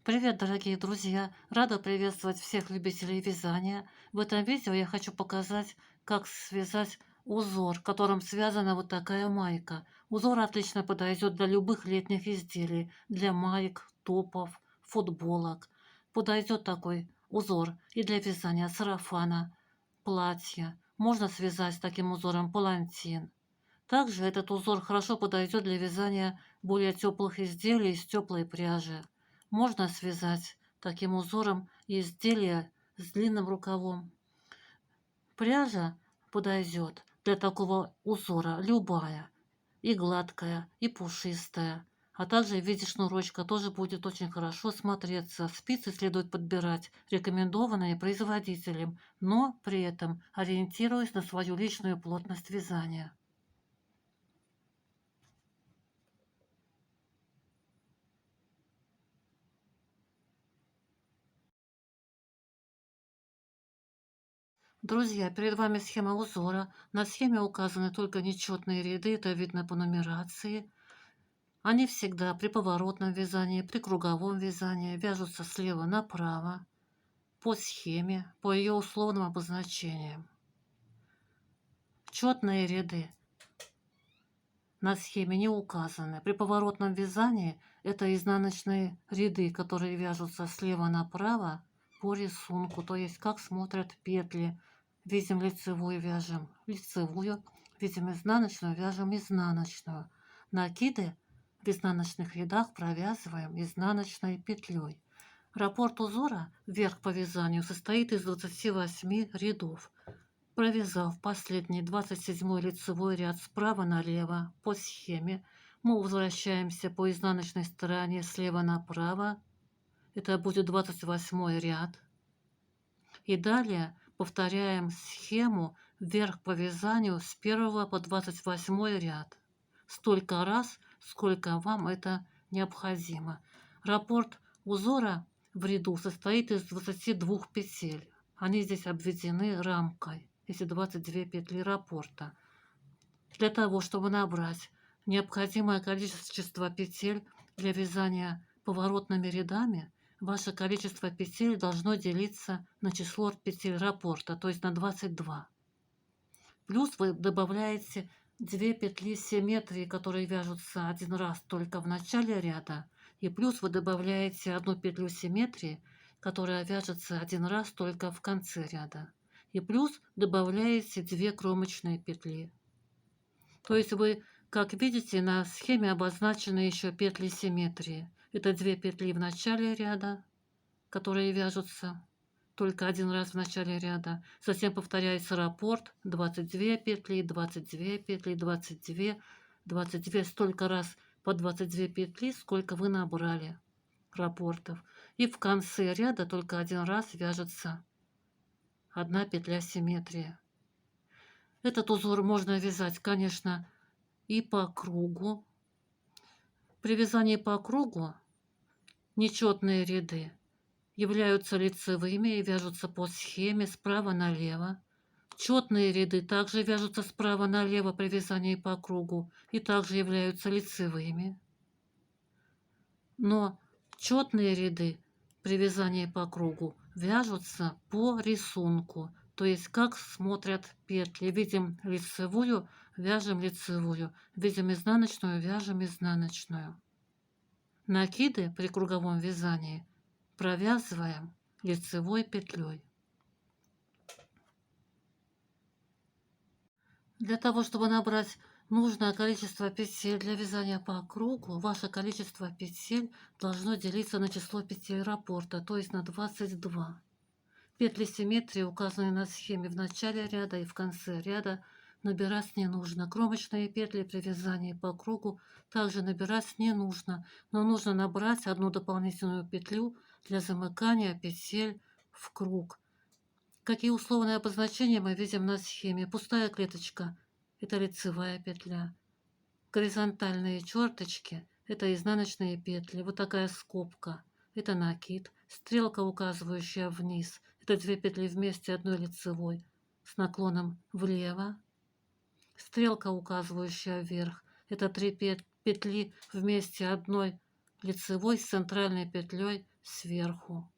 Привет, дорогие друзья! Рада приветствовать всех любителей вязания. В этом видео я хочу показать, как связать узор, которым связана вот такая майка. Узор отлично подойдет для любых летних изделий, для маек, топов, футболок. Подойдет такой узор и для вязания сарафана, платья. Можно связать с таким узором палантин. Также этот узор хорошо подойдет для вязания более теплых изделий из теплой пряжи. Можно связать таким узором и изделия с длинным рукавом. Пряжа подойдет для такого узора любая, и гладкая, и пушистая, а также в виде шнурочка тоже будет очень хорошо смотреться. Спицы следует подбирать рекомендованные производителем, но при этом ориентируясь на свою личную плотность вязания. Друзья, перед вами схема узора. На схеме указаны только нечетные ряды, это видно по нумерации. Они всегда при поворотном вязании, при круговом вязании вяжутся слева направо, по схеме, по ее условным обозначениям. Четные ряды на схеме не указаны. При поворотном вязании это изнаночные ряды, которые вяжутся слева направо по рисунку, то есть как смотрят петли. Видим лицевую, вяжем лицевую, видим изнаночную, вяжем изнаночную. Накиды в изнаночных рядах провязываем изнаночной петлей. Раппорт узора вверх по вязанию состоит из 28 рядов. Провязав последний 27-й лицевой ряд справа налево по схеме, мы возвращаемся по изнаночной стороне слева направо. Это будет 28-й ряд. И далее повторяем схему вверх по вязанию с 1 по 28 ряд. Столько раз, сколько вам это необходимо. Раппорт узора в ряду состоит из 22 петель. Они здесь обведены рамкой. Эти 22 петли раппорта. Для того, чтобы набрать необходимое количество петель для вязания поворотными рядами, ваше количество петель должно делиться на число петель раппорта, то есть на 22. Плюс вы добавляете 2 петли симметрии, которые вяжутся один раз только в начале ряда, и плюс вы добавляете одну петлю симметрии, которая вяжется один раз только в конце ряда. И плюс добавляете 2 кромочные петли. То есть вы, как видите, на схеме обозначены еще петли симметрии. Это 2 петли в начале ряда, которые вяжутся только один раз в начале ряда. Затем повторяется раппорт, 22 петли, 22 петли, 22, 22, столько раз по 22 петли, сколько вы набрали раппортов. И в конце ряда только один раз вяжется одна петля симметрии. Этот узор можно вязать, конечно, и по кругу. При вязании по кругу нечетные ряды являются лицевыми и вяжутся по схеме справа налево. Четные ряды также вяжутся справа налево при вязании по кругу и также являются лицевыми. Но четные ряды при вязании по кругу вяжутся по рисунку, то есть как смотрят петли. Видим лицевую, вяжем лицевую, видим изнаночную, вяжем изнаночную. Накиды при круговом вязании провязываем лицевой петлей. Для того, чтобы набрать нужное количество петель для вязания по кругу, ваше количество петель должно делиться на число петель раппорта, то есть на 22. Петли симметрии указаны на схеме в начале ряда и в конце ряда. Набирать не нужно. Кромочные петли при вязании по кругу также набирать не нужно, но нужно набрать одну дополнительную петлю для замыкания петель в круг. Какие условные обозначения мы видим на схеме? Пустая клеточка – это лицевая петля. Горизонтальные черточки – это изнаночные петли. Вот такая скобка – это накид. Стрелка, указывающая вниз – это 2 петли вместе одной лицевой с наклоном влево. Стрелка, указывающая вверх – это 3 петли вместе одной лицевой с центральной петлей сверху.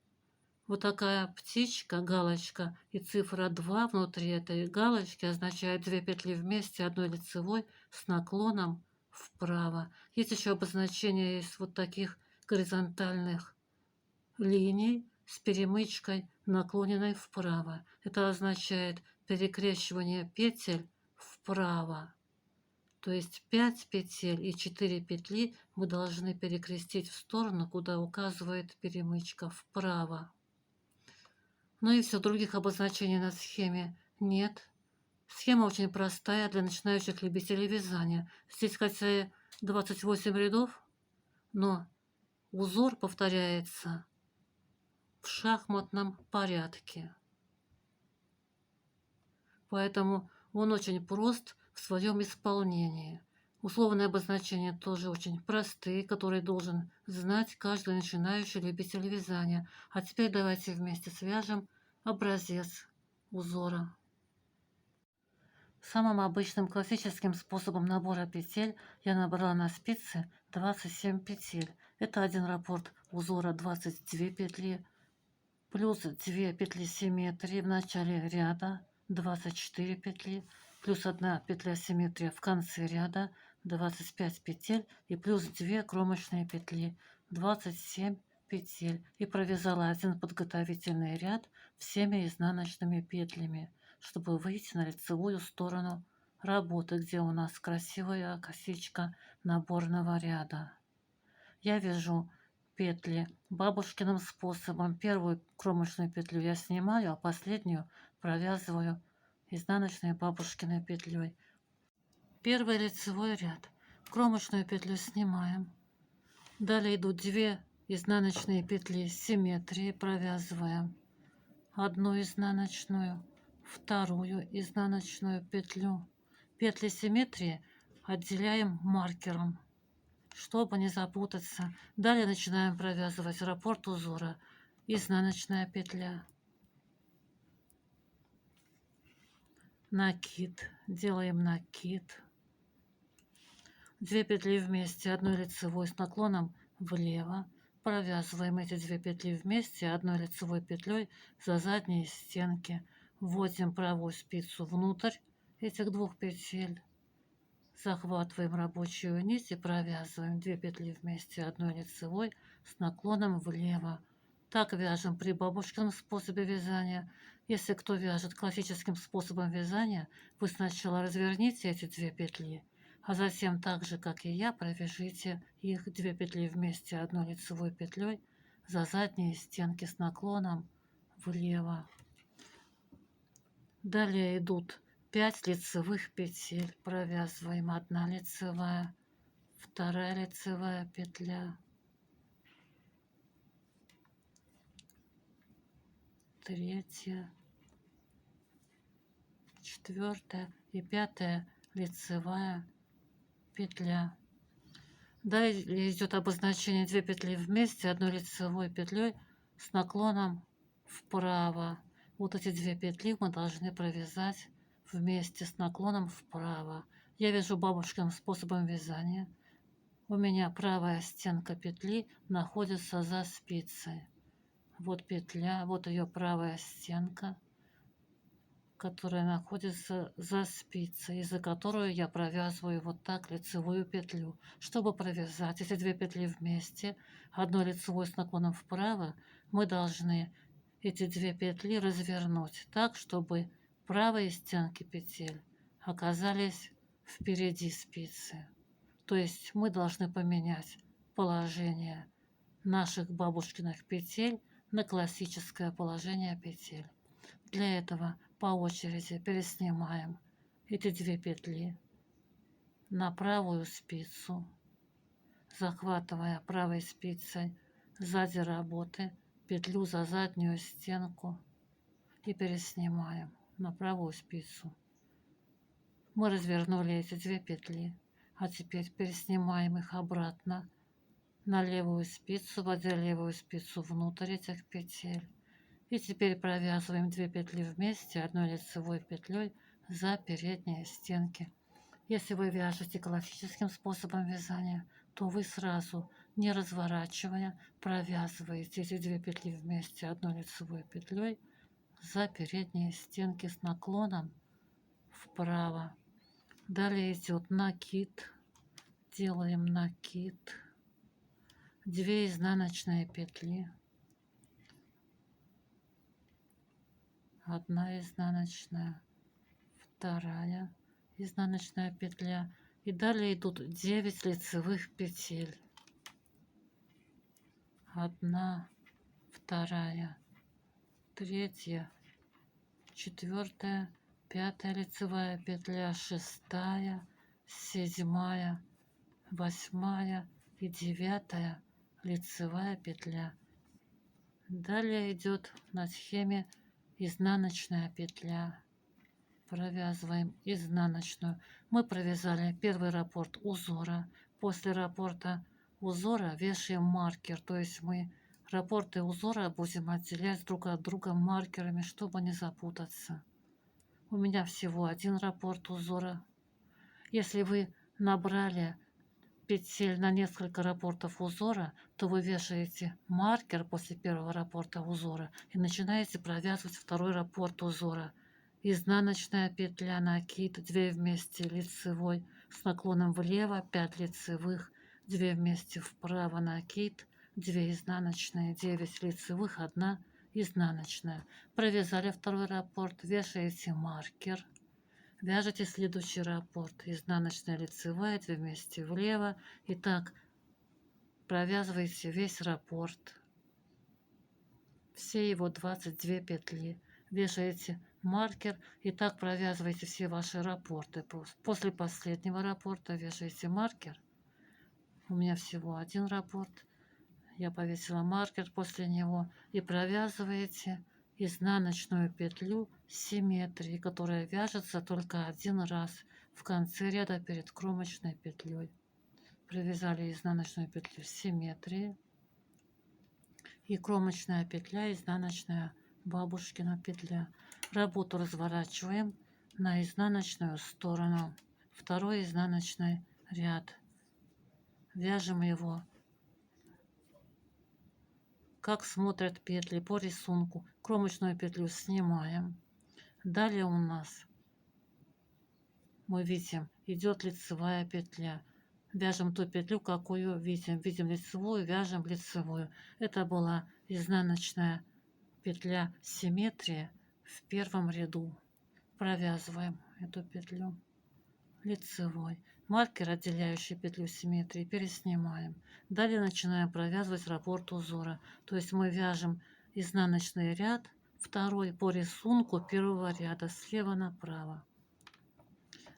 Вот такая птичка, галочка и цифра 2 внутри этой галочки означает 2 петли вместе одной лицевой с наклоном вправо. Есть еще обозначение из вот таких горизонтальных линий с перемычкой, наклоненной вправо. Это означает перекрещивание петель вправо. То есть 5 петель и 4 петли мы должны перекрестить в сторону, куда указывает перемычка вправо. Ну и все, других обозначений на схеме нет. Схема очень простая для начинающих любителей вязания. Здесь хотя и 28 рядов, но узор повторяется в шахматном порядке. Поэтому он очень прост в своем исполнении. Условные обозначения тоже очень простые, которые должен знать каждый начинающий любитель вязания. А теперь давайте вместе свяжем образец узора. Самым обычным классическим способом набора петель я набрала на спице 27 петель. Это один раппорт узора 22 петли, плюс 2 петли симметрии в начале ряда, 24 петли, плюс 1 петля симметрия в конце ряда, 25 петель и плюс 2 кромочные петли, 27 петель. И провязала один подготовительный ряд всеми изнаночными петлями, чтобы выйти на лицевую сторону работы, где у нас красивая косичка наборного ряда. Я вяжу петли бабушкиным способом. Первую кромочную петлю я снимаю, а последнюю провязываю изнаночной бабушкиной петлей. Первый лицевой ряд. Кромочную петлю снимаем. Далее идут 2 изнаночные петли симметрии, провязываем одну изнаночную, вторую изнаночную петлю. Петли симметрии отделяем маркером, чтобы не запутаться. Далее начинаем провязывать раппорт узора. Изнаночная петля, накид, делаем накид, 2 петли вместе одной лицевой с наклоном влево, провязываем эти 2 петли вместе одной лицевой петлей за задние стенки, вводим правую спицу внутрь этих 2 петель, захватываем рабочую нить и провязываем 2 петли вместе одной лицевой с наклоном влево. Так вяжем при бабушкином способе вязания. Если кто вяжет классическим способом вязания, вы сначала разверните эти 2 петли, а затем так же, как и я, провяжите их 2 петли вместе одной лицевой петлей за задние стенки с наклоном влево. Далее идут 5 лицевых петель. Провязываем 1 лицевая, 2 лицевая петля, 3, 4 и 5 лицевая петля. Далее идет обозначение 2 петли вместе одной лицевой петлей с наклоном вправо. Вот эти 2 петли мы должны провязать вместе с наклоном вправо. Я вяжу бабушкиным способом вязания. У меня правая стенка петли находится за спицей. Вот петля, вот ее правая стенка, которая находится за спицей, из-за которую я провязываю вот так лицевую петлю. Чтобы провязать эти 2 петли вместе, одной лицевой с наклоном вправо, мы должны эти 2 петли развернуть так, чтобы правые стенки петель оказались впереди спицы. То есть мы должны поменять положение наших бабушкиных петель на классическое положение петель. Для этого по очереди переснимаем эти 2 петли на правую спицу, захватывая правой спицей сзади работы петлю за заднюю стенку и переснимаем на правую спицу. Мы развернули эти 2 петли, а теперь переснимаем их обратно на левую спицу, вводя левую спицу внутрь этих петель. И теперь провязываем 2 петли вместе одной лицевой петлей за передние стенки. Если вы вяжете классическим способом вязания, то вы сразу не разворачивая, провязываете эти 2 петли вместе одной лицевой петлей за передние стенки с наклоном вправо. Далее идет накид. Делаем накид. 2 изнаночные петли. 1 изнаночная, 2 изнаночная петля. И далее идут 9 лицевых петель. 1, 2, 3, 4, 5 лицевая петля, 6, 7, 8 и 9 лицевая петля. Далее идет на схеме изнаночная петля. Провязываем изнаночную. Мы провязали первый раппорт узора. После раппорта узора вешаем маркер, то есть мы раппорты узора будем отделять друг от друга маркерами, чтобы не запутаться. У меня всего 1 раппорт узора. Если вы набрали петель на несколько раппортов узора, то вы вешаете маркер после первого раппорта узора и начинаете провязывать второй раппорт узора. Изнаночная петля, накид, 2 вместе лицевой с наклоном влево, 5 лицевых, 2 вместе вправо, накид, 2 изнаночные, 9 лицевых, 1 изнаночная. Провязали второй раппорт, вешаете маркер. Вяжете следующий раппорт. Изнаночная, лицевая, 2 вместе влево. И так провязываете весь раппорт. Все его 22 петли. Вешаете маркер и так провязываете все ваши раппорты. После последнего раппорта вешаете маркер. У меня всего 1 раппорт. Я повесила маркер после него. И провязываете изнаночную петлю симметрии, которая вяжется только 1 раз в конце ряда перед кромочной петлей. Провязали изнаночную петлю симметрии и кромочная петля, изнаночная бабушкина петля. Работу разворачиваем на изнаночную сторону. 2 изнаночный ряд. Вяжем его как смотрят петли по рисунку. Кромочную петлю снимаем. Далее у нас, мы видим, идет лицевая петля. Вяжем ту петлю, какую видим. Видим лицевую, вяжем лицевую. Это была изнаночная петля симметрия в первом ряду. Провязываем эту петлю лицевой. Маркер, отделяющий петлю симметрии, переснимаем. Далее начинаем провязывать раппорт узора. То есть мы вяжем изнаночный ряд, второй по рисунку первого ряда, слева направо.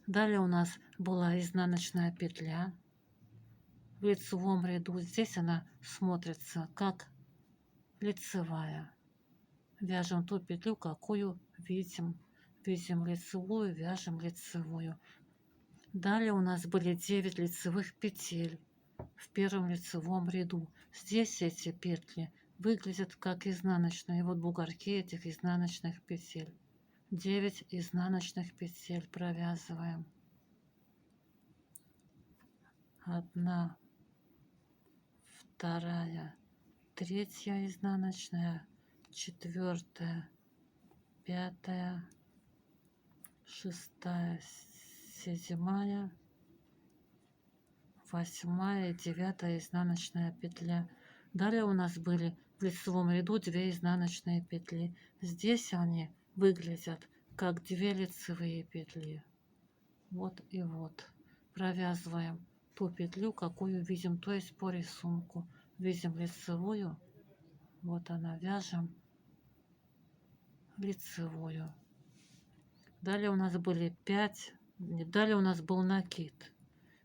Далее у нас была изнаночная петля в лицевом ряду. Здесь она смотрится как лицевая. Вяжем ту петлю, какую видим. Видим лицевую, вяжем лицевую. Далее у нас были 9 лицевых петель в первом лицевом ряду. Здесь эти петли выглядят как изнаночные. Вот бугорки этих изнаночных петель. 9 изнаночных петель провязываем. 1, 2, 3 изнаночная, 4, 5, 6, 7, 8 и 9 изнаночная петля. Далее у нас были в лицевом ряду 2 изнаночные петли. Здесь они выглядят как 2 лицевые петли. Вот и вот. Провязываем ту петлю, какую видим, то есть по рисунку. Видим лицевую. Вот она, вяжем лицевую. Далее у нас были 5. Далее у нас был накид.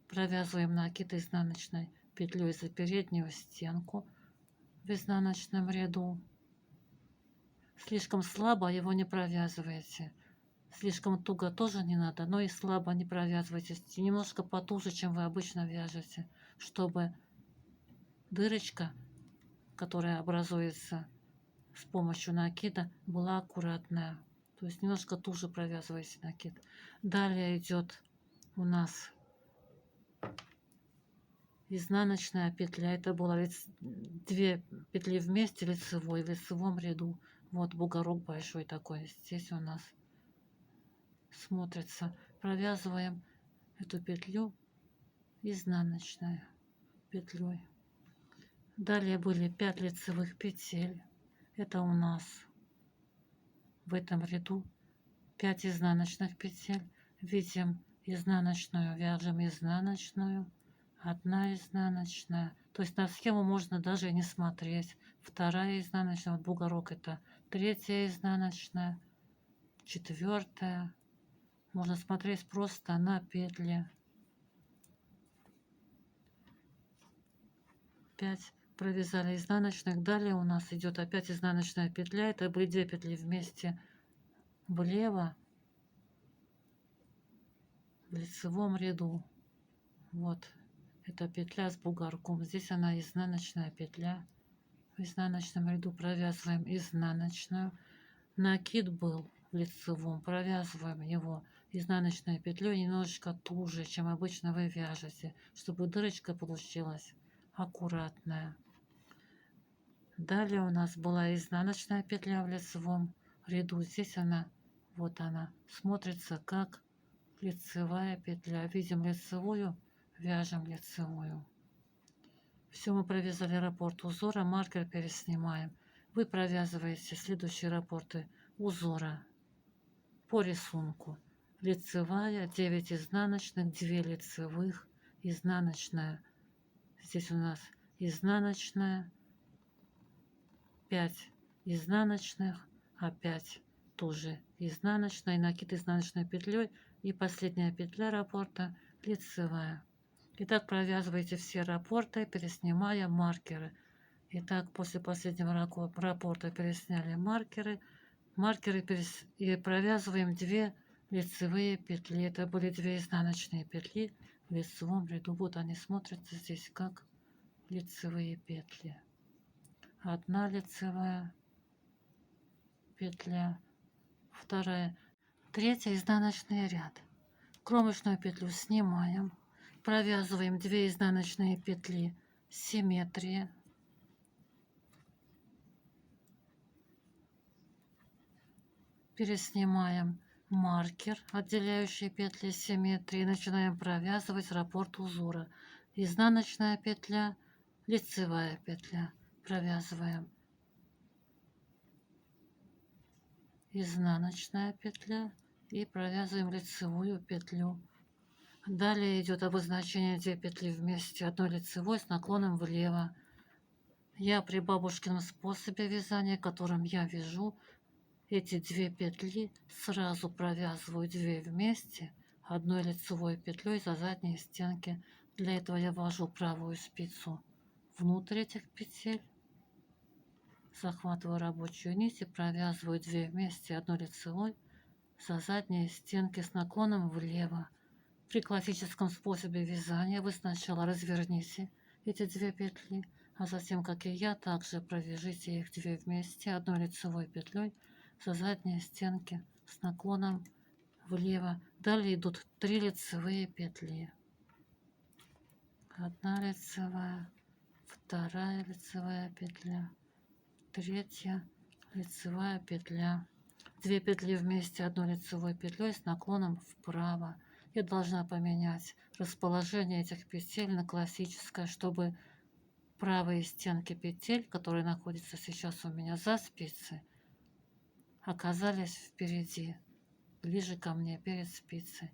Провязываем накид изнаночной петлей за переднюю стенку в изнаночном ряду. Слишком слабо его не провязывайте. Слишком туго тоже не надо, но и слабо не провязывайте. Немножко потуже, чем вы обычно вяжете, чтобы дырочка, которая образуется с помощью накида, была аккуратная. То есть немножко туже провязывайте накид. Далее идет у нас изнаночная петля. Это было 2 петли вместе лицевой в лицевом ряду. Вот бугорок большой такой. Здесь у нас смотрится. Провязываем эту петлю изнаночной петлей. Далее были 5 лицевых петель. Это у нас в этом ряду 5 изнаночных петель. Видим изнаночную, вяжем изнаночную, 1 изнаночная. То есть на схему можно даже не смотреть. 2 изнаночная, вот бугорок это 3 изнаночная, 4. Можно смотреть просто на петли. 5 провязали изнаночных. Далее у нас идет опять изнаночная петля. Это были 2 петли вместе влево в лицевом ряду. Вот эта петля с бугорком. Здесь она изнаночная петля. В изнаночном ряду провязываем изнаночную. Накид был в лицевом. Провязываем его изнаночной петлей немножечко туже, чем обычно вы вяжете, чтобы дырочка получилась аккуратная. Далее у нас была изнаночная петля в лицевом ряду. Здесь она, вот она, смотрится как лицевая петля. Видим лицевую, вяжем лицевую. Все, мы провязали раппорт узора, маркер переснимаем. Вы провязываете следующие раппорты узора по рисунку. Лицевая, 9 изнаночных, 2 лицевых, изнаночная. Здесь у нас изнаночная, 5 изнаночных, опять тоже изнаночная, накид изнаночной петлей и последняя петля раппорта лицевая. Итак, провязывайте все раппорты, переснимая маркеры. Итак, после последнего раппорта пересняли маркеры. И провязываем 2 лицевые петли. Это были 2 изнаночные петли в лицевом ряду. Вот они смотрятся здесь как лицевые петли. 1 лицевая петля, 2, 3 изнаночный ряд. Кромочную петлю снимаем, провязываем 2 изнаночные петли симметрии, переснимаем маркер, отделяющий петли симметрии, начинаем провязывать раппорт узора. Изнаночная петля, лицевая петля, провязываем изнаночная петля и провязываем лицевую петлю. Далее идет обозначение 2 петли вместе, 1 лицевой с наклоном влево. Я при бабушкином способе вязания, которым я вяжу, эти 2 петли сразу провязываю 2 вместе 1 лицевой петлей за задние стенки. Для этого я ввожу правую спицу внутрь этих петель, захватываю рабочую нить и провязываю 2 вместе 1 лицевой за задние стенки с наклоном влево. При классическом способе вязания вы сначала разверните эти 2 петли, а затем, как и я, также провяжите их 2 вместе 1 лицевой петлей за задние стенки с наклоном влево. Далее идут 3 лицевые петли. 1 лицевая, 2 лицевая петля, 3 лицевая петля. 2 петли вместе 1 лицевой петлей с наклоном вправо. Я должна поменять расположение этих петель на классическое, чтобы правые стенки петель, которые находятся сейчас у меня за спицей, оказались впереди, ближе ко мне, перед спицей.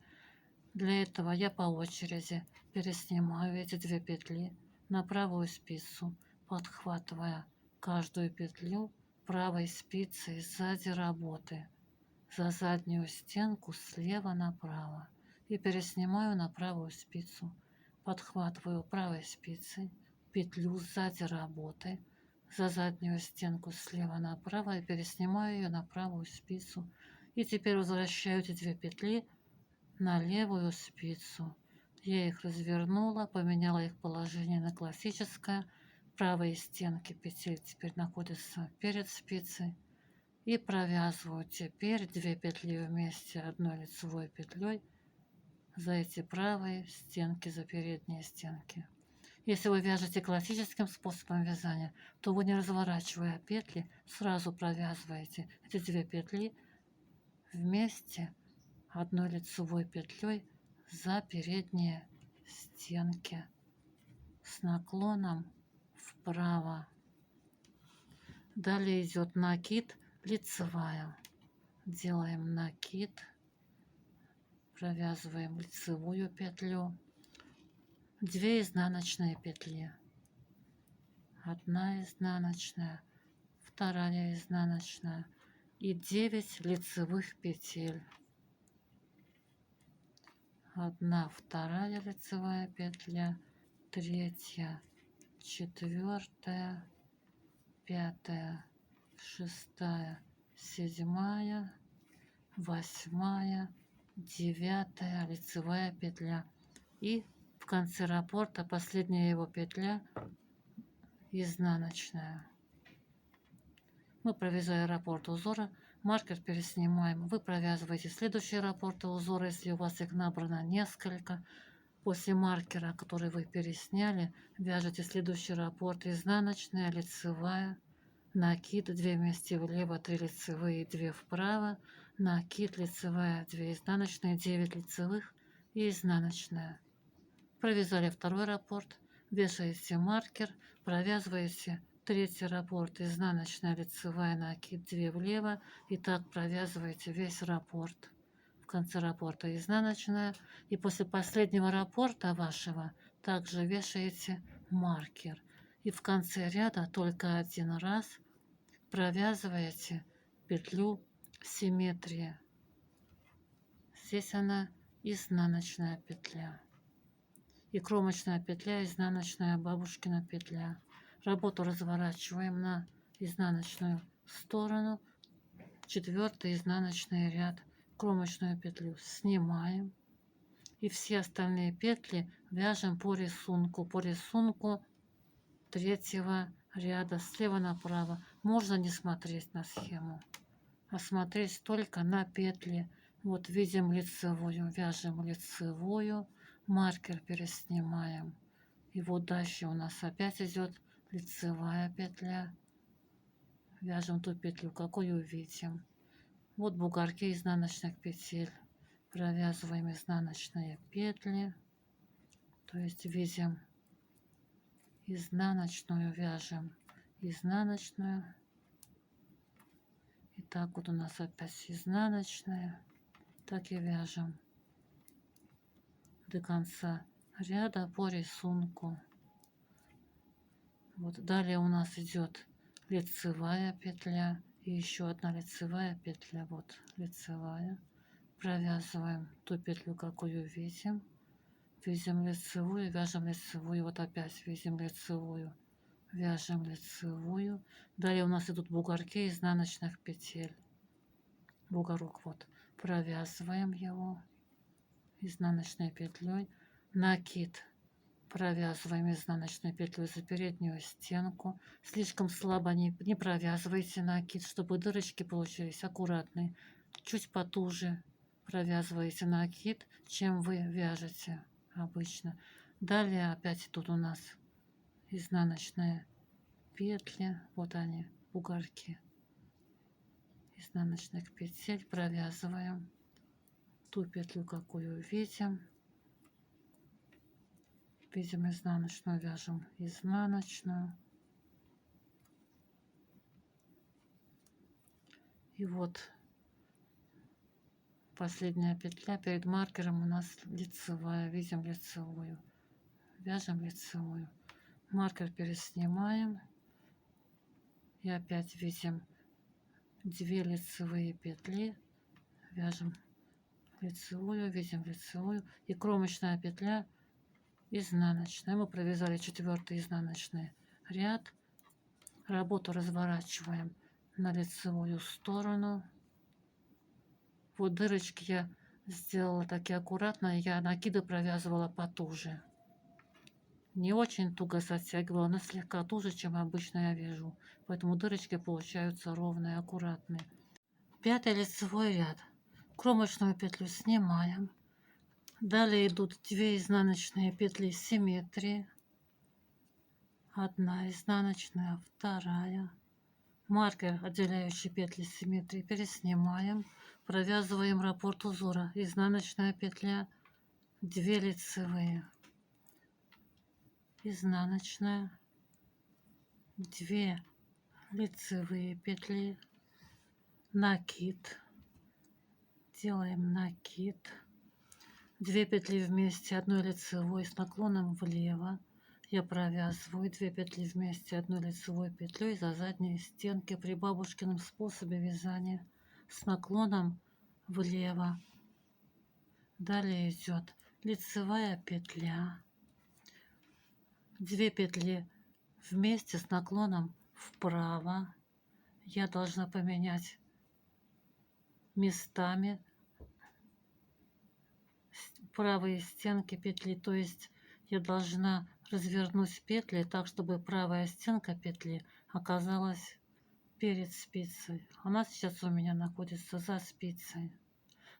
Для этого я по очереди переснимаю эти 2 петли на правую спицу, подхватывая каждую петлю правой спицей сзади работы за заднюю стенку слева направо и переснимаю на правую спицу, подхватываю правой спицей петлю сзади работы за заднюю стенку слева направо и переснимаю ее на правую спицу. И теперь возвращаю эти 2 петли на левую спицу. Я их развернула, поменяла их положение на классическое. Правые стенки петель теперь находятся перед спицей. И провязываю теперь 2 петли вместе 1 лицевой петлей за эти правые стенки, за передние стенки. Если вы вяжете классическим способом вязания, то вы, не разворачивая петли, сразу провязываете эти 2 петли вместе одной лицевой петлей за передние стенки с наклоном вправо. Далее идет накид, лицевая. Делаем накид, провязываем лицевую петлю, 2 изнаночные петли, 1 изнаночная, 2 изнаночная и 9 лицевых петель. 1, 2 лицевая петля, 3, 4, 5, 6, 7, 8, 9 лицевая петля. И в конце раппорта последняя его петля изнаночная. Мы провязали раппорт узора, маркер переснимаем. Вы провязываете следующие раппорты узора, если у вас их набрано несколько. После маркера, который вы пересняли, вяжете следующий раппорт: изнаночная, лицевая, накид, 2 вместе влево, 3 лицевые, 2 вправо, накид, лицевая, 2 изнаночные, 9 лицевых и изнаночная. Провязали 2 раппорт, вешаете маркер, провязываете 3 раппорт, изнаночная, лицевая, накид, 2 влево, и так провязываете весь раппорт. В конце раппорта изнаночная, и после последнего раппорта вашего также вешаете маркер. И в конце ряда только 1 раз провязываете петлю симметрии. Здесь она изнаночная петля. И кромочная петля, изнаночная, бабушкина петля. Работу разворачиваем на изнаночную сторону, 4-й изнаночный ряд, кромочную петлю снимаем, и все остальные петли вяжем по рисунку 3-го ряда слева направо. Можно не смотреть на схему, а смотреть только на петли. Вот видим лицевую, вяжем лицевую, маркер переснимаем. И вот дальше у нас опять идет лицевая петля. Вяжем ту петлю, какую видим. Вот бугорки изнаночных петель. Провязываем изнаночные петли. То есть видим изнаночную, вяжем изнаночную. И так вот у нас опять изнаночная. Так и вяжем до конца ряда по рисунку. Вот далее у нас идет лицевая петля и еще 1 лицевая петля. Вот лицевая. Провязываем ту петлю, какую видим. Видим лицевую, вяжем лицевую. Вот опять видим лицевую, вяжем лицевую. Далее у нас идут бугорки изнаночных петель. Бугорок вот. Провязываем его изнаночной петлей, накид провязываем изнаночной петлей за переднюю стенку. Слишком слабо не провязывайте накид, чтобы дырочки получились аккуратные. Чуть потуже провязываете накид, чем вы вяжете обычно. Далее опять тут у нас изнаночные петли, вот они, бугорки изнаночных петель. Провязываем ту петлю, какую видим. Видим изнаночную, вяжем изнаночную. И вот последняя петля перед маркером у нас лицевая. Видим лицевую, вяжем лицевую. Маркер переснимаем. И опять видим 2 лицевые петли. Вяжем лицевую, видим лицевую. И кромочная петля изнаночная. Мы провязали 4-й изнаночный ряд. Работу разворачиваем на лицевую сторону. Вот дырочки я сделала такие аккуратно. Я накиды провязывала потуже. Не очень туго затягивала, но слегка туже, чем обычно я вяжу. Поэтому дырочки получаются ровные, аккуратные. 5-й лицевой ряд. Кромочную петлю снимаем. Далее идут 2 изнаночные петли симметрии. 1 изнаночная, 2, маркер, отделяющий петли симметрии, переснимаем, провязываем раппорт узора, изнаночная петля, 2 лицевые, изнаночная, 2 лицевые петли, накид, делаем накид, 2 петли вместе, 1 лицевой с наклоном влево. Я провязываю 2 петли вместе 1 лицевой петлей за задние стенки при бабушкином способе вязания с наклоном влево. Далее идет лицевая петля, 2 петли вместе с наклоном вправо. Я должна поменять местами правые стенки петли, то есть я должна развернуть петли так, чтобы правая стенка петли оказалась перед спицей. Она сейчас у меня находится за спицей.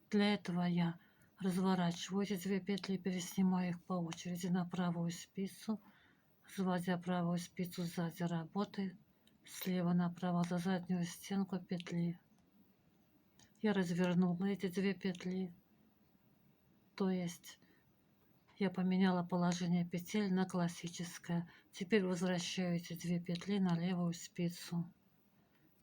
Для этого я разворачиваю эти 2 петли, переснимаю их по очереди на правую спицу, заводя правую спицу сзади работы, слева направо за заднюю стенку петли. Я развернула эти 2 петли, то есть я поменяла положение петель на классическое. Теперь возвращаю эти 2 петли на левую спицу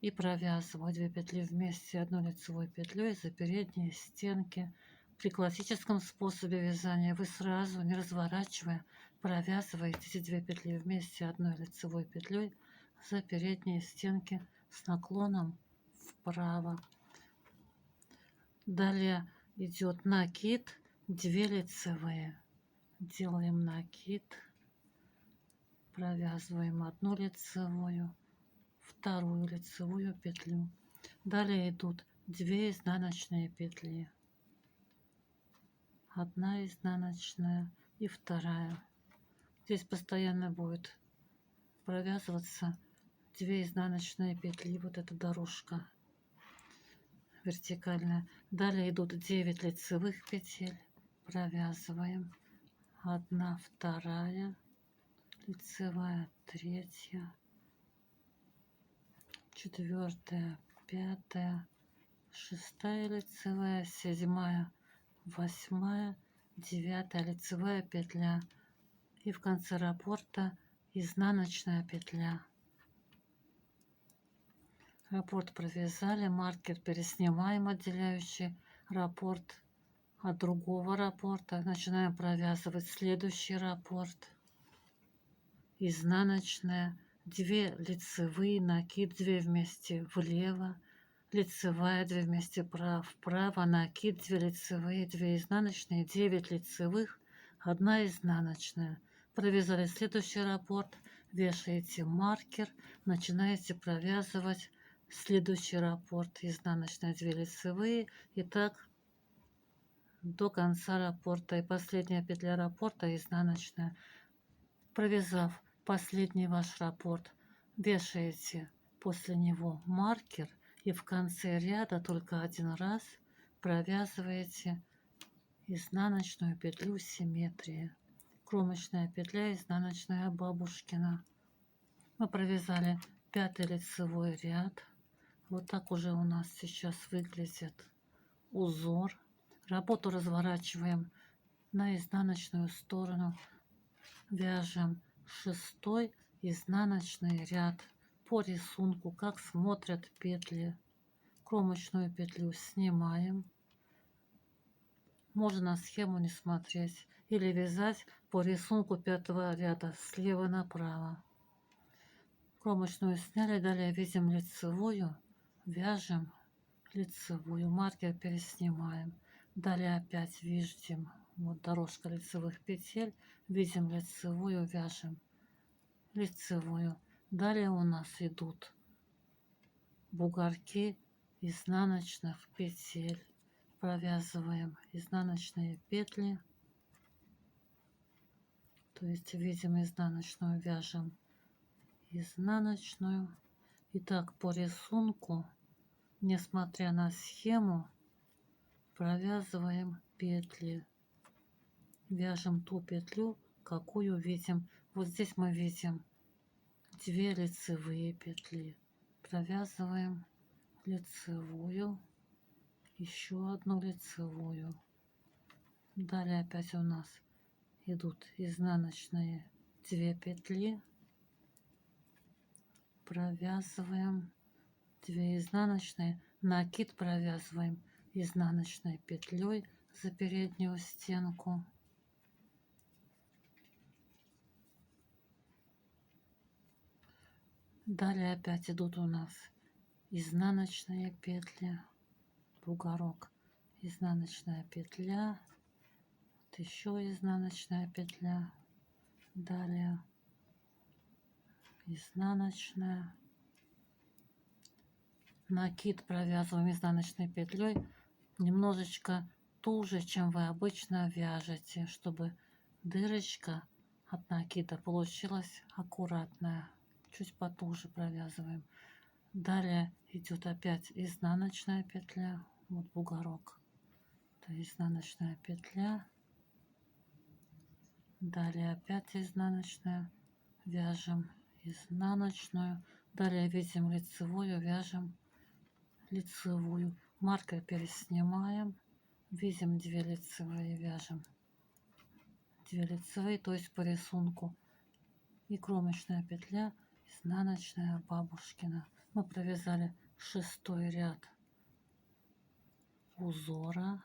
и провязываю 2 петли вместе 1 лицевой петлей за передние стенки. При классическом способе вязания вы сразу, не разворачивая, провязываете эти 2 петли вместе 1 лицевой петлей за передние стенки с наклоном вправо. Далее идет накид, 2 лицевые. Делаем накид, провязываем 1 лицевую, 2 лицевую петлю. Далее идут 2 изнаночные петли, 1 изнаночная и 2. Здесь постоянно будет провязываться 2 изнаночные петли, вот эта дорожка вертикальная. Далее идут 9 лицевых петель, провязываем 1, 2 лицевая, 3, 4, 5, 6 лицевая, 7, 8, 9 лицевая петля и в конце раппорта изнаночная петля. Раппорт провязали, маркер переснимаем, отделяющий раппорт от другого раппорта. Начинаем провязывать следующий раппорт. Изнаночная, 2 лицевые, накид, 2 вместе влево, лицевая, 2 вместе вправо, накид, 2 лицевые, 2 изнаночные, 9 лицевых, 1 изнаночная. Провязали следующий раппорт, вешаете маркер, начинаете провязывать следующий раппорт, изнаночная, 2 лицевые, и так до конца раппорта. И последняя петля раппорта изнаночная. Провязав последний ваш раппорт, вешаете после него маркер и в конце ряда только 1 раз провязываете изнаночную петлю симметрии. Кромочная петля, изнаночная бабушкина. Мы провязали 5 лицевой ряд. Вот так уже у нас сейчас выглядит узор. Работу разворачиваем на изнаночную сторону. Вяжем 6 изнаночный ряд по рисунку, как смотрят петли. Кромочную петлю снимаем. Можно схему не смотреть или вязать по рисунку 5 ряда слева направо. Кромочную сняли, далее видим лицевую, вяжем лицевую, маркер переснимаем. Далее опять видим, вот дорожка лицевых петель, видим лицевую, вяжем лицевую. Далее у нас идут бугорки изнаночных петель. Провязываем изнаночные петли, то есть видим изнаночную, вяжем изнаночную. И так по рисунку, несмотря на схему, провязываем петли. Вяжем ту петлю, какую видим. Вот здесь мы видим 2 лицевые петли, провязываем лицевую, еще одну лицевую. Далее опять у нас идут изнаночные 2 петли, провязываем 2 изнаночные, накид провязываем изнаночной петлей за переднюю стенку. Далее опять идут у нас изнаночные петли, бугорок, изнаночная петля, вот еще изнаночная петля, далее изнаночная, накид провязываем изнаночной петлей немножечко туже, чем вы обычно вяжете, чтобы дырочка от накида получилась аккуратная. Чуть потуже провязываем. Далее идет опять изнаночная петля, вот бугорок, это изнаночная петля, далее опять изнаночная, вяжем изнаночную, далее видим лицевую, вяжем лицевую, маркер переснимаем, видим 2 лицевые, вяжем 2 лицевые, то есть по рисунку, и кромочная петля, изнаночная бабушкина. Мы провязали 6-й ряд узора.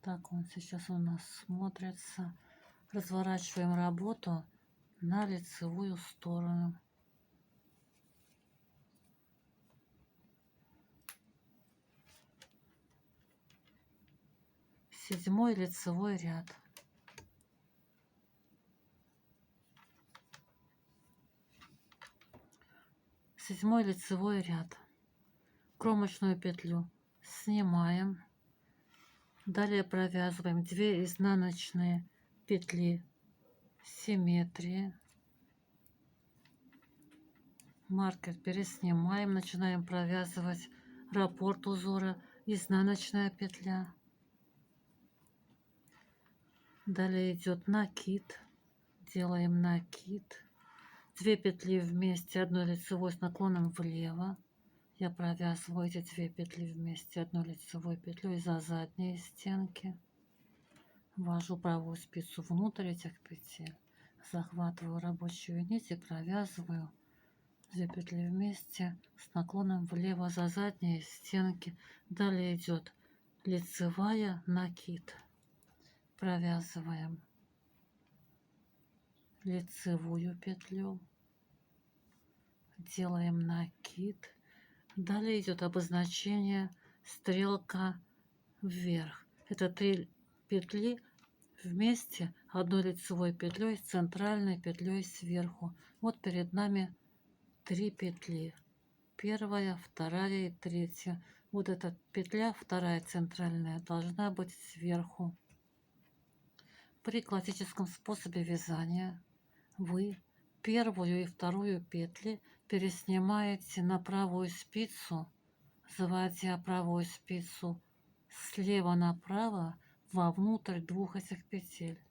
Так он сейчас у нас смотрится. Разворачиваем работу на лицевую сторону. Седьмой лицевой ряд. Седьмой лицевой ряд. Кромочную петлю снимаем. Далее провязываем 2 изнаночные петли симметрии. Маркер переснимаем, начинаем провязывать раппорт узора, изнаночная петля. Далее идет накид, делаем накид, 2 петли вместе, одной лицевой с наклоном влево. Я провязываю эти 2 петли вместе одной лицевой петлей за задние стенки. Ввожу правую спицу внутрь этих петель, захватываю рабочую нить и провязываю 2 петли вместе с наклоном влево за задние стенки. Далее идет лицевая, накид. Провязываем лицевую петлю, делаем накид. Далее идет обозначение стрелка вверх. Это 3 петли вместе одной лицевой петлей с центральной петлей сверху. Вот перед нами 3 петли. Первая, вторая и третья. Вот эта петля, вторая центральная, должна быть сверху. При классическом способе вязания вы первую и вторую петли переснимаете на правую спицу, заводя правую спицу слева направо вовнутрь 2 этих петель,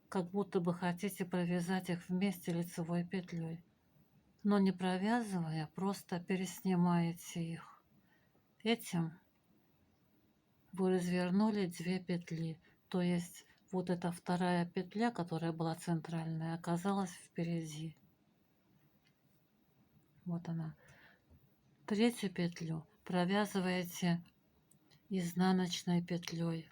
как будто бы хотите провязать их вместе лицевой петлей, но не провязывая, просто переснимаете их. Этим вы развернули 2 петли, то есть вот эта вторая петля, которая была центральная, оказалась впереди. Вот она. Третью петлю провязываете изнаночной петлей.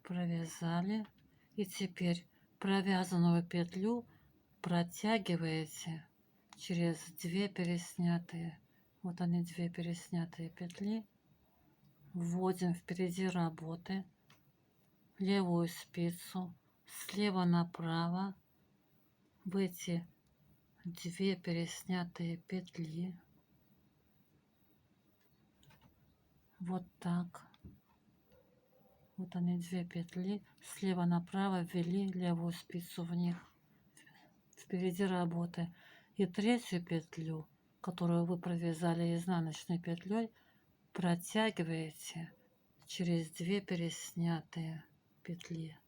Провязали. И теперь провязанную петлю протягиваете через 2 переснятые. Вот они, 2 переснятые петли. Вводим впереди работы левую спицу слева направо в эти 2 переснятые петли. Вот так. Вот они, 2 петли. Слева направо ввели левую спицу в них. Впереди работы. И третью петлю, которую вы провязали изнаночной петлей, протягиваете через 2 переснятые петли.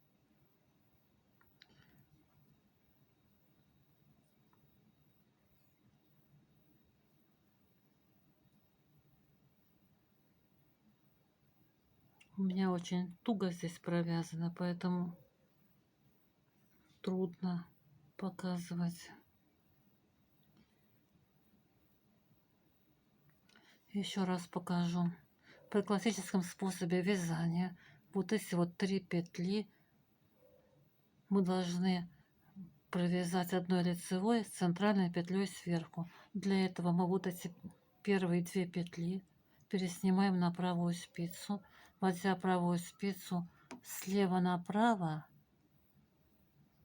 У меня очень туго здесь провязано, поэтому трудно показывать. Еще раз покажу. При классическом способе вязания вот эти вот 3 петли мы должны провязать одной лицевой с центральной петлей сверху. Для этого мы вот эти первые 2 петли переснимаем на правую спицу, вводя правую спицу слева направо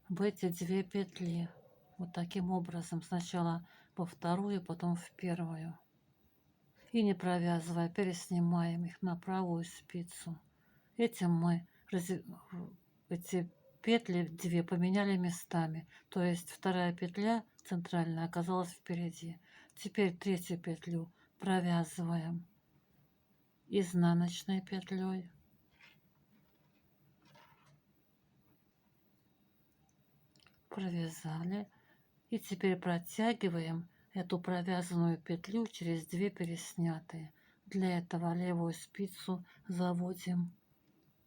в эти 2 петли. Вот таким образом. Сначала во вторую, потом в первую. И не провязывая, переснимаем их на правую спицу. Этим мы эти петли 2 поменяли местами. То есть вторая петля центральная оказалась впереди. Теперь 3-ю петлю провязываем изнаночной петлей. Провязали. И теперь протягиваем эту провязанную петлю через 2 переснятые. Для этого левую спицу заводим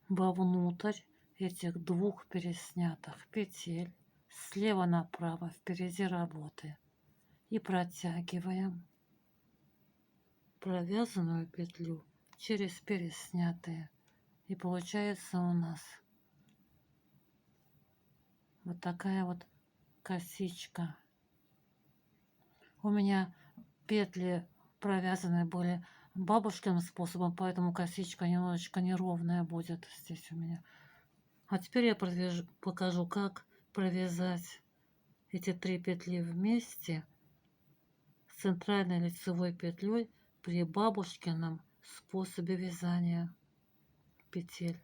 вовнутрь этих 2 переснятых петель слева направо впереди работы и протягиваем провязанную петлю через переснятые. И получается у нас вот такая вот косичка. У меня петли провязаны были бабушкиным способом, поэтому косичка немножечко неровная будет здесь у меня. А теперь я покажу, как провязать эти 3 петли вместе с центральной лицевой петлей при бабушкином способе вязания петель.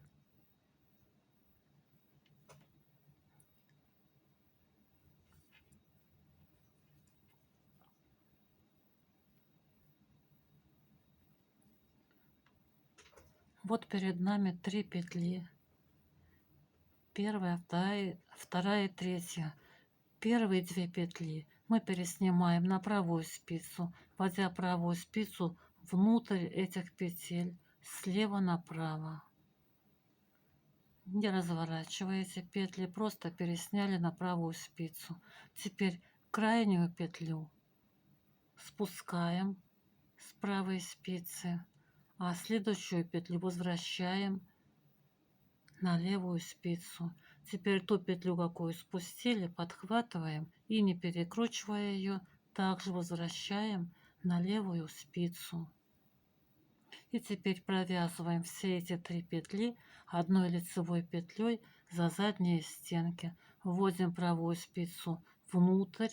Вот перед нами 3 петли. Первая, вторая и третья. Первые 2 петли мы переснимаем на правую спицу, вводя правую спицу внутрь этих петель слева направо. Не разворачивая эти петли, просто пересняли на правую спицу. Теперь крайнюю петлю спускаем с правой спицы, а следующую петлю возвращаем на левую спицу. Теперь ту петлю, какую спустили, подхватываем и, не перекручивая ее, также возвращаем на левую спицу. И теперь провязываем все эти 3 петли одной лицевой петлей за задние стенки. Вводим правую спицу внутрь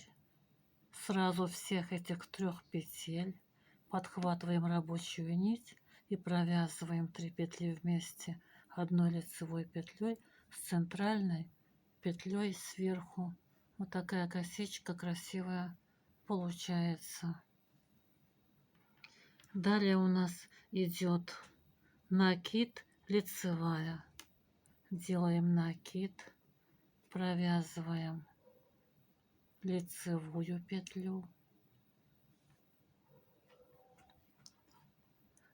сразу всех этих 3 петель, подхватываем рабочую нить и провязываем 3 петли вместе одной лицевой петлей с центральной петлей сверху. Вот такая косичка красивая получается. Далее у нас идет накид лицевая. Делаем накид, провязываем лицевую петлю,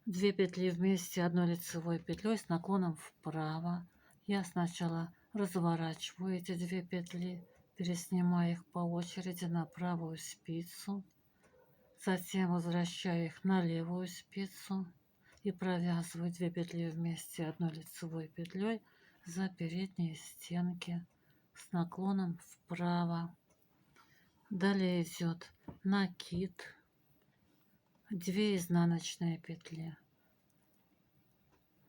2 петли вместе одной лицевой петлей с наклоном вправо. Я сначала разворачиваю эти 2 петли, переснимаю их по очереди на правую спицу, затем возвращаю их на левую спицу и провязываю 2 петли вместе одной лицевой петлей за передние стенки с наклоном вправо. Далее идет накид, 2 изнаночные петли.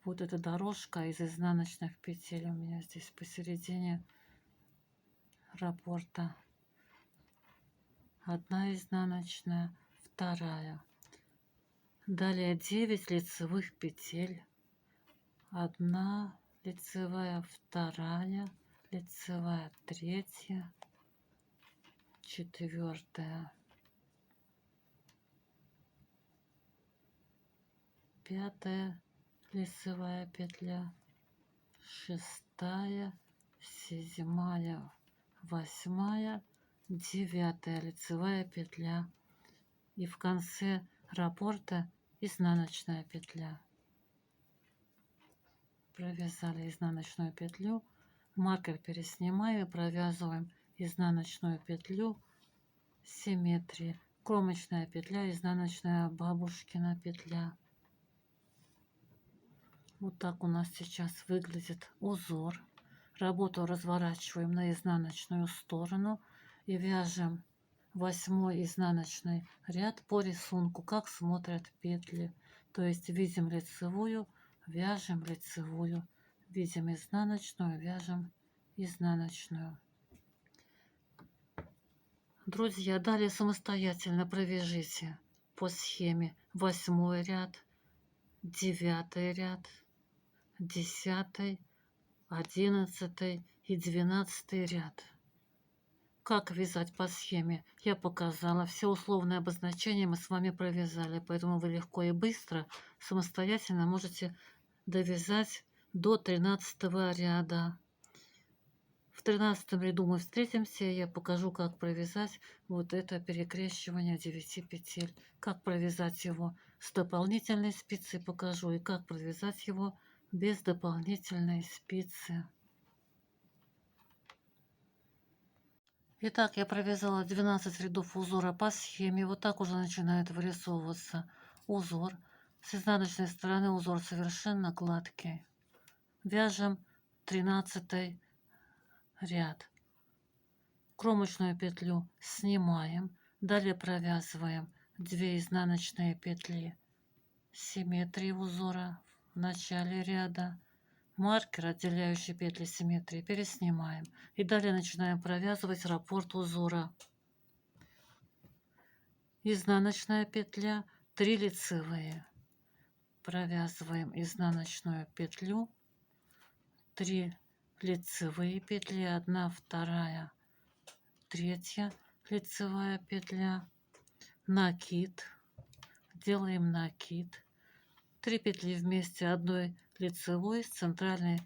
Вот эта дорожка из изнаночных петель у меня здесь посередине раппорта. 1 изнаночная, 2. Далее 9 лицевых петель. 1 лицевая, 2 лицевая, 3, 4, 5, лицевая петля, 6, 7, 8, 9 лицевая петля. И в конце раппорта изнаночная петля. Провязали изнаночную петлю, маркер переснимаем и провязываем изнаночную петлю симметрии. Кромочная петля, изнаночная бабушкина петля. Вот так у нас сейчас выглядит узор. Работу разворачиваем на изнаночную сторону и вяжем 8 изнаночный ряд по рисунку, как смотрят петли. То есть видим лицевую, вяжем лицевую, видим изнаночную, вяжем изнаночную. Друзья, далее самостоятельно провяжите по схеме 8 ряд, 9 ряд, 10, 11 и 12 ряд. Как вязать по схеме я показала. Все условные обозначения мы с вами провязали, поэтому вы легко и быстро самостоятельно можете довязать до 13 ряда. В 13 ряду мы встретимся, и я покажу, как провязать вот это перекрещивание 9 петель. Как провязать его с дополнительной спицы покажу, и как провязать его без дополнительной спицы. Итак, я провязала 12 рядов узора по схеме. Вот так уже начинает вырисовываться узор. С изнаночной стороны узор совершенно гладкий. Вяжем 13 ряд. Кромочную петлю снимаем. Далее провязываем 2 изнаночные петли симметрии узора в начале ряда. Маркер, отделяющий петли симметрии, переснимаем. И далее начинаем провязывать раппорт узора. Изнаночная петля, 3 лицевые. Провязываем изнаночную петлю, 3 лицевые петли, 1, 2, 3 лицевая петля, накид. Делаем накид. 3 петли вместе, 1 лицевой с центральной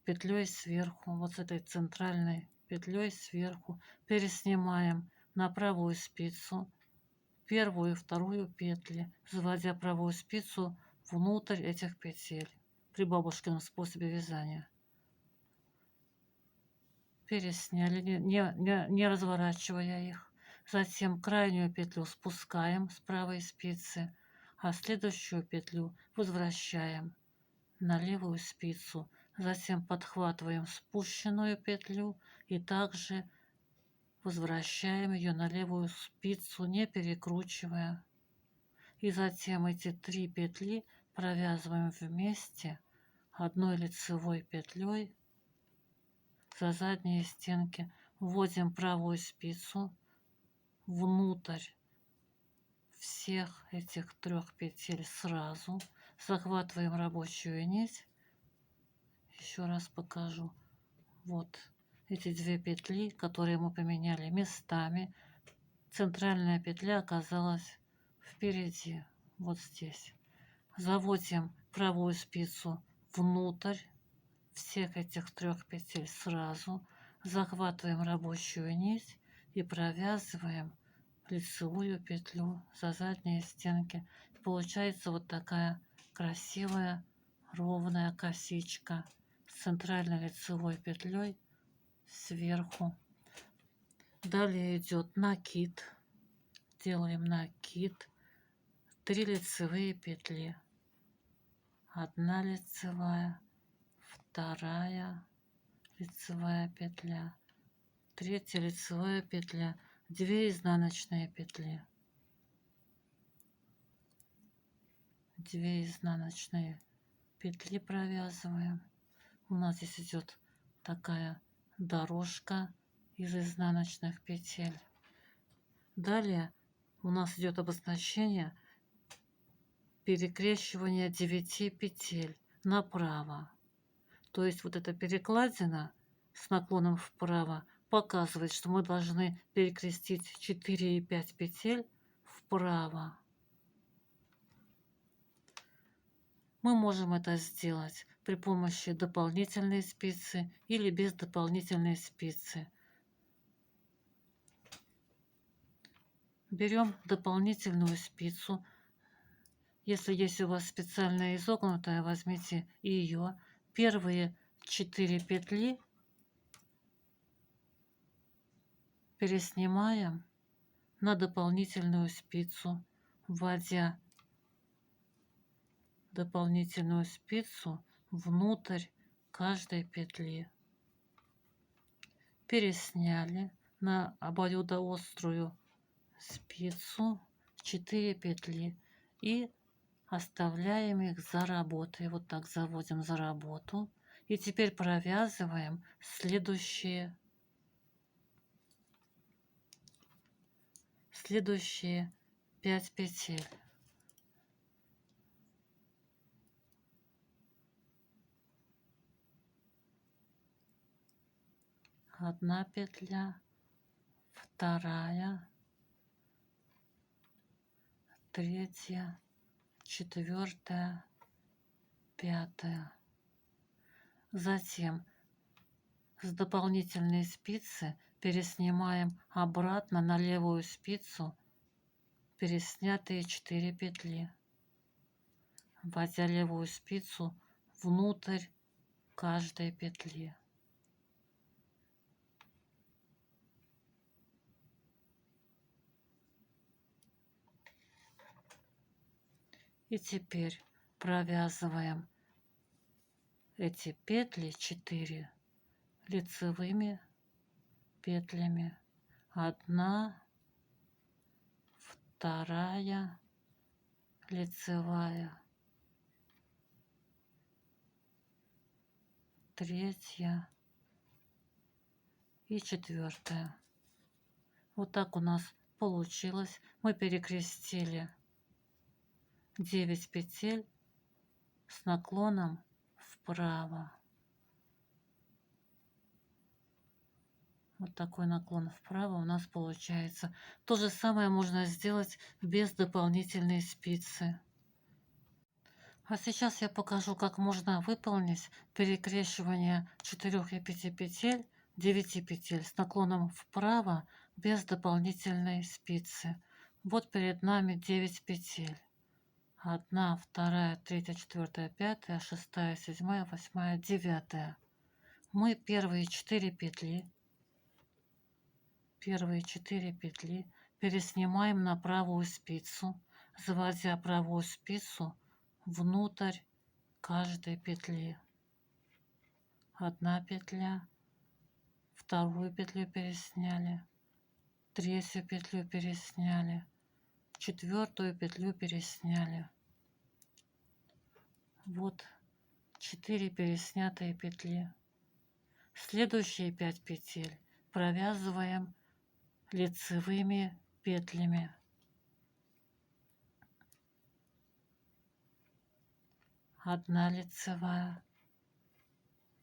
петлей сверху. Вот с этой центральной петлей сверху переснимаем на правую спицу первую и вторую петли, заводя правую спицу внутрь этих петель при бабушкином способе вязания. Пересняли, не разворачивая их. Затем крайнюю петлю спускаем с правой спицы, а следующую петлю возвращаем на левую спицу. Затем подхватываем спущенную петлю и также возвращаем ее на левую спицу, не перекручивая. И затем эти 3 петли провязываем вместе 1 лицевой петлей за задние стенки. Вводим правую спицу внутрь всех этих 3 петель сразу. Захватываем рабочую нить. Еще раз покажу. Вот эти 2 петли, которые мы поменяли местами. Центральная петля оказалась впереди, вот здесь. Заводим правую спицу внутрь всех этих 3 петель сразу. Захватываем рабочую нить и провязываем лицевую петлю за задние стенки. Получается вот такая красивая ровная косичка с центральной лицевой петлей сверху. Далее идет накид. Делаем накид. 3 лицевые петли. 1 лицевая, 2 лицевая петля, 3 лицевая петля, 2 изнаночные петли, 2 изнаночные петли провязываем. У нас здесь идет такая дорожка из изнаночных петель. Далее у нас идет обозначение перекрещивания 9 петель направо. То есть вот эта перекладина с наклоном вправо показывает, что мы должны перекрестить 4 и 5 петель вправо. Мы можем это сделать при помощи дополнительной спицы или без дополнительной спицы. Берем дополнительную спицу. Если есть у вас специальная изогнутая, возьмите ее. Первые 4 петли переснимаем на дополнительную спицу, вводя дополнительную спицу внутрь каждой петли. Пересняли на обоюдоострую спицу 4 петли и оставляем их за работой. Вот так заводим за работу. И теперь провязываем следующие 5 петель. Одна петля, вторая, третья, четвертая, пятая. Затем с дополнительной спицы переснимаем обратно на левую спицу переснятые 4 петли, вводя левую спицу внутрь каждой петли. И теперь провязываем эти петли 4 лицевыми петлями. Одна, вторая лицевая, третья и четвертая. Вот так у нас получилось. Мы перекрестили 9 петель с наклоном вправо. Вот такой наклон вправо у нас получается. То же самое можно сделать без дополнительной спицы. А сейчас я покажу, как можно выполнить перекрещивание 4 и 5 петель, 9 петель с наклоном вправо без дополнительной спицы. Вот перед нами 9 петель. 1, 2, 3, 4, 5, 6, 7, 8, 9. Мы первые 4 петли переснимаем на правую спицу, заводя правую спицу внутрь каждой петли. Одна петля, вторую петлю пересняли, третью петлю пересняли, четвертую петлю пересняли. Вот 4 переснятые петли. Следующие 5 петель провязываем лицевыми петлями. Одна лицевая,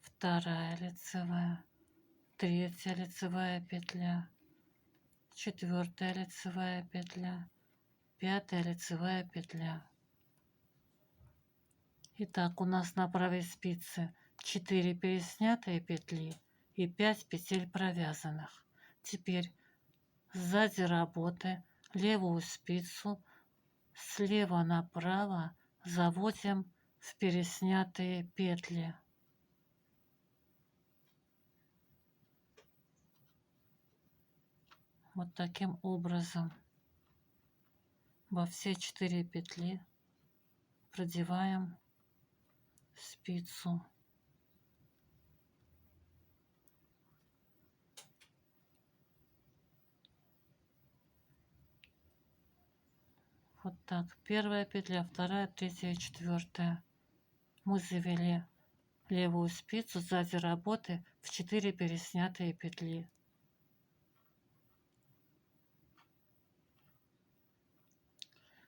вторая лицевая, третья лицевая петля, четвертая лицевая петля, пятая лицевая петля. Итак, у нас на правой спице 4 переснятые петли и 5 петель провязанных. Теперь сзади работы левую спицу слева направо заводим в переснятые петли. Вот таким образом во все 4 петли продеваем спицу. Вот так. Первая петля, вторая, третья и четвертая. Мы завели левую спицу сзади работы в 4 переснятые петли.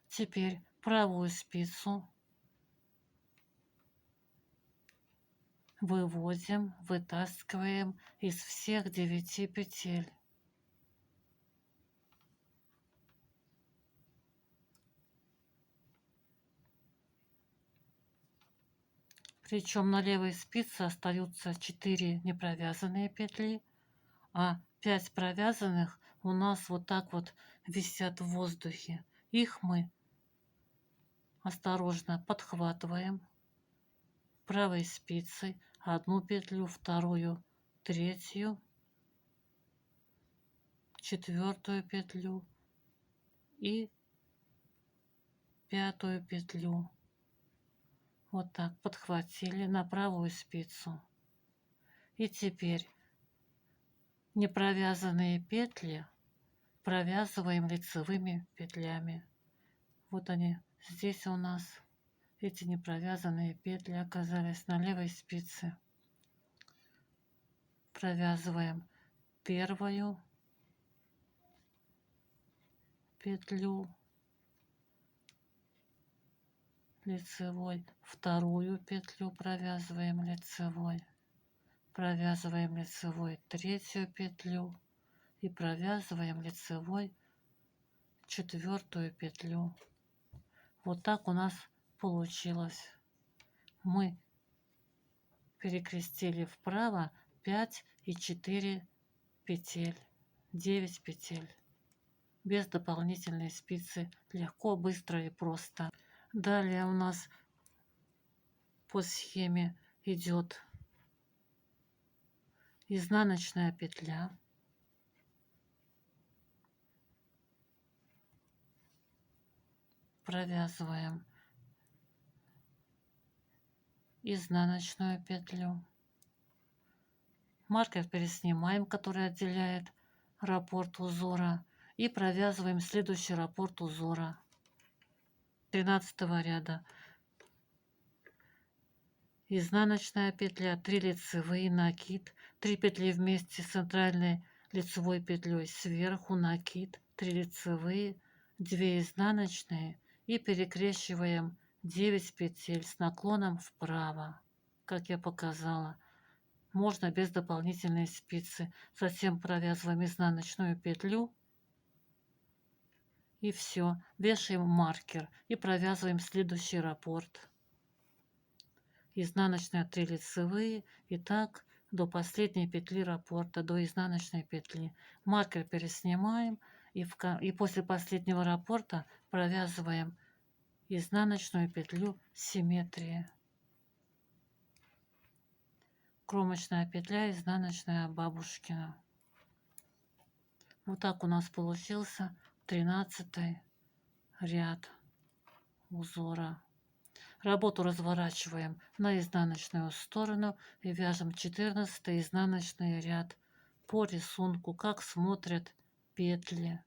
Теперь правую спицу выводим, вытаскиваем из всех 9 петель. Причем на левой спице остаются 4 непровязанные петли, а 5 провязанных у нас вот так вот висят в воздухе. Их мы осторожно подхватываем правой спицей, одну петлю, вторую, третью, четвертую петлю и пятую петлю. Вот так подхватили на правую спицу. И теперь непровязанные петли провязываем лицевыми петлями. Вот они здесь у нас. Эти непровязанные петли оказались на левой спице. Провязываем первую петлю лицевой, вторую петлю провязываем лицевой, провязываем лицевой третью петлю и провязываем лицевой четвертую петлю. Вот так у нас получилось. Мы перекрестили вправо 5 и 4 петель, 9 петель. Без дополнительной спицы. Легко, быстро и просто. Далее у нас по схеме идет изнаночная петля. Провязываем изнаночную петлю. Маркер переснимаем, который отделяет раппорт узора, и провязываем следующий раппорт узора 13 ряда. Изнаночная петля, 3 лицевые, накид, 3 петли вместе с центральной лицевой петлей, сверху накид, 3 лицевые, 2 изнаночные и перекрещиваем 9 петель с наклоном вправо, как я показала. Можно без дополнительной спицы. Затем провязываем изнаночную петлю и все. Вешаем маркер и провязываем следующий раппорт. Изнаночная 3 лицевые и так до последней петли раппорта, до изнаночной петли. Маркер переснимаем и после последнего раппорта провязываем изнаночную петлю симметрии. Кромочная петля, изнаночная бабушкина. Вот так у нас получился 13 ряд узора. Работу разворачиваем на изнаночную сторону и вяжем 14 изнаночный ряд по рисунку, как смотрят петли.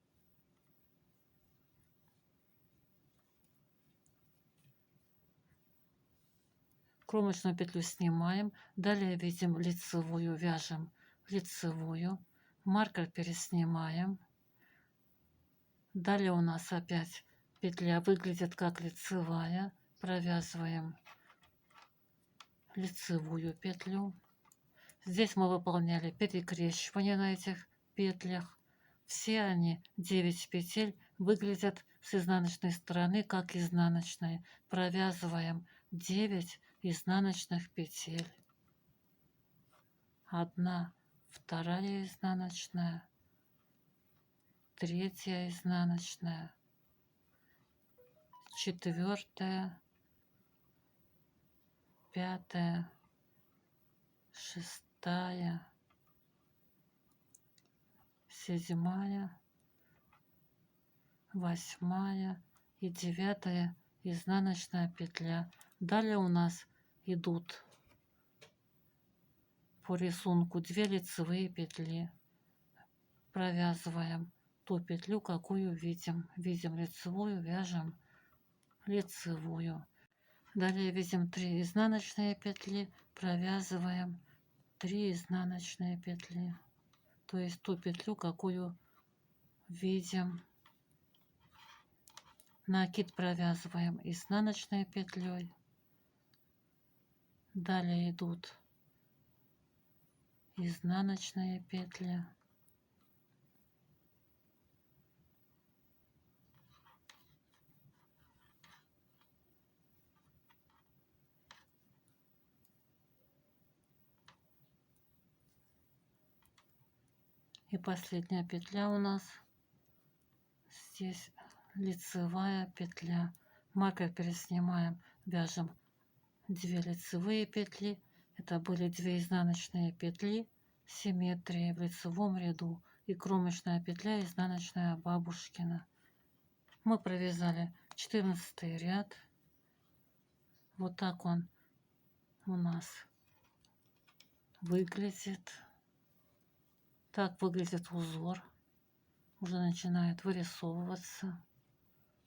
Кромочную петлю снимаем, далее видим лицевую, вяжем лицевую, маркер переснимаем. Далее у нас опять петля выглядит как лицевая, провязываем лицевую петлю. Здесь мы выполняли перекрещивание на этих петлях. Все они, 9 петель, выглядят с изнаночной стороны как изнаночные. Провязываем 9 изнаночных петель. 1, 2 изнаночная, 3 изнаночная, 4, 5, 6, 7, 8 и 9 изнаночная петля. Далее у нас идут по рисунку 2 лицевые петли. Провязываем ту петлю, какую видим. Видим лицевую, вяжем лицевую. Далее видим 3 изнаночные петли, провязываем 3 изнаночные петли. То есть ту петлю, какую видим. Накид провязываем изнаночной петлей. Далее идут изнаночные петли. И последняя петля у нас здесь лицевая петля. Маркер переснимаем, вяжем 2 лицевые петли. Это были 2 изнаночные петли симметрии в лицевом ряду и кромочная петля изнаночная бабушкина. Мы провязали 14 ряд. Вот так он у нас выглядит. Так выглядит узор. Уже начинает вырисовываться.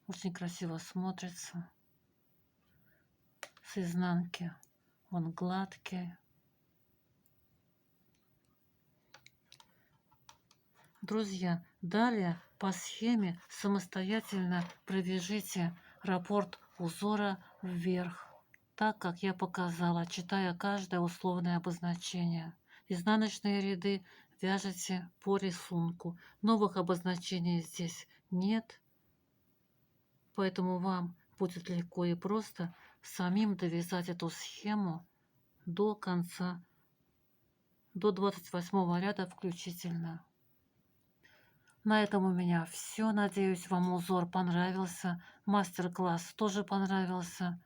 Очень красиво смотрится. С изнанки он гладкий. Друзья, далее по схеме самостоятельно провяжите раппорт узора вверх, так как я показала, читая каждое условное обозначение. Изнаночные ряды вяжете по рисунку. Новых обозначений здесь нет, поэтому вам будет легко и просто самим довязать эту схему до конца, до 28 ряда включительно. На этом у меня все. Надеюсь, вам узор понравился. Мастер-класс тоже понравился.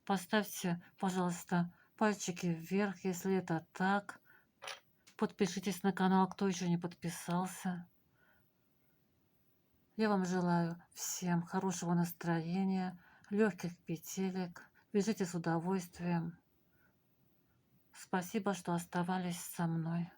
Поставьте, пожалуйста, пальчики вверх, если это так. Подпишитесь на канал, кто еще не подписался. Я вам желаю всем хорошего настроения, легких петелек. Вяжите с удовольствием. Спасибо, что оставались со мной.